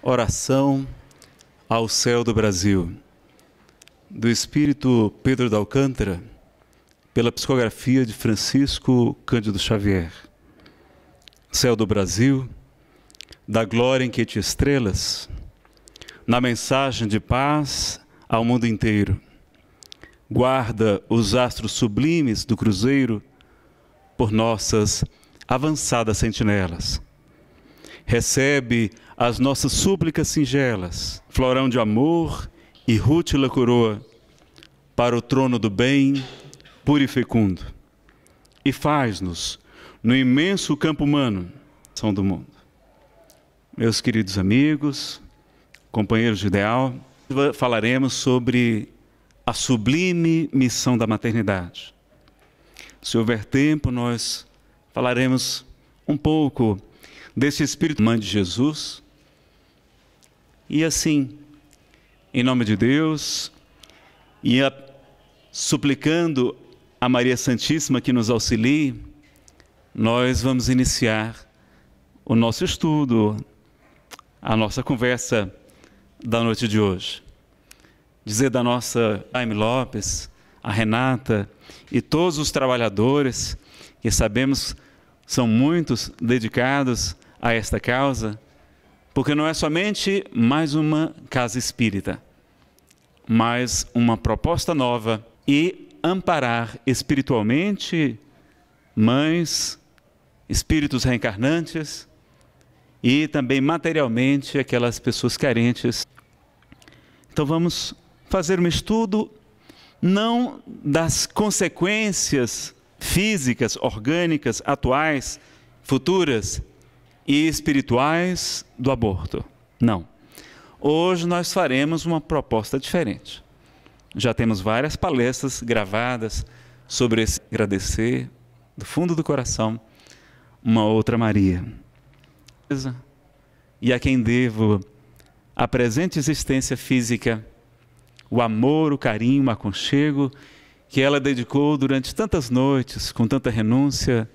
Oração ao céu do Brasil, do Espírito Pedro de Alcântara, pela psicografia de Francisco Cândido Xavier. Céu do Brasil, da glória em que te estrelas, na mensagem de paz ao mundo inteiro. Guarda os astros sublimes do cruzeiro por nossas avançadas sentinelas. Recebe as nossas súplicas singelas, florão de amor e rútila coroa, para o trono do bem, puro e fecundo. E faz-nos, no imenso campo humano, São do mundo. Meus queridos amigos, companheiros de ideal, falaremos sobre a sublime missão da maternidade. Se houver tempo, nós falaremos um pouco desse Espírito Mãe de Jesus. E assim, em nome de Deus, e suplicando a Maria Santíssima que nos auxilie, nós vamos iniciar o nosso estudo, a nossa conversa da noite de hoje. Dizer da nossa Jaime Lopes, a Renata e todos os trabalhadores que sabemos são muitos dedicados a esta causa, porque não é somente mais uma casa espírita, mas uma proposta nova e amparar espiritualmente mães, espíritos reencarnantes e também materialmente aquelas pessoas carentes. Então vamos fazer um estudo não das consequências físicas, orgânicas, atuais, futuras e espirituais do aborto. Não. Hoje nós faremos uma proposta diferente. Já temos várias palestras gravadas sobre esse. Agradecer do fundo do coração uma outra Maria. E a quem devo a presente existência física, o amor, o carinho, o aconchego que ela dedicou durante tantas noites, com tanta renúncia,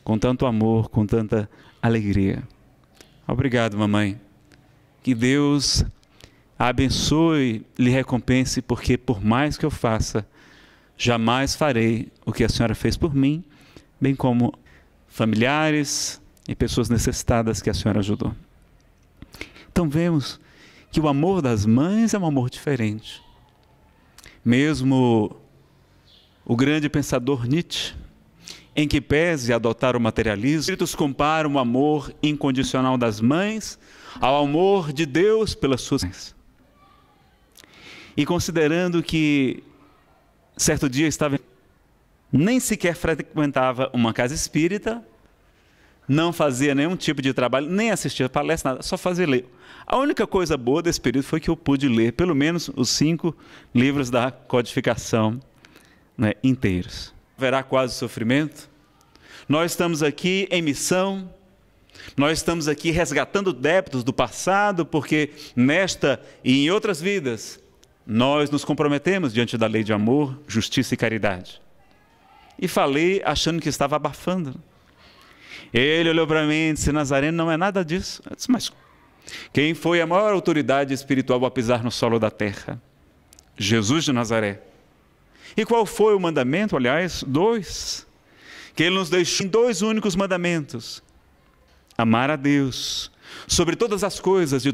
com tanto amor, com tanta alegria. Obrigado, mamãe. Que Deus a abençoe e lhe recompense, porque por mais que eu faça, jamais farei o que a senhora fez por mim, bem como familiares e pessoas necessitadas que a senhora ajudou. Então vemos que o amor das mães é um amor diferente. Mesmo o grande pensador Nietzsche, em que pese adotar o materialismo, os espíritos comparam o amor incondicional das mães ao amor de Deus pelas suas mães. E considerando que certo dia nem sequer frequentava uma casa espírita, não fazia nenhum tipo de trabalho, nem assistia a palestra, nada, só fazia ler. A única coisa boa desse período foi que eu pude ler pelo menos os 5 livros da codificação, inteiros. Haverá quase sofrimento. Nós estamos aqui em missão, nós estamos aqui resgatando débitos do passado, porque nesta e em outras vidas, nós nos comprometemos diante da lei de amor, justiça e caridade. E falei achando que estava abafando. Ele olhou para mim e disse: Nazareno, não é nada disso. Eu disse: mas quem foi a maior autoridade espiritual a pisar no solo da terra? Jesus de Nazaré. E qual foi o mandamento? Aliás, 2. Que ele nos deixou em 2 únicos mandamentos: amar a Deus sobre todas as coisas, de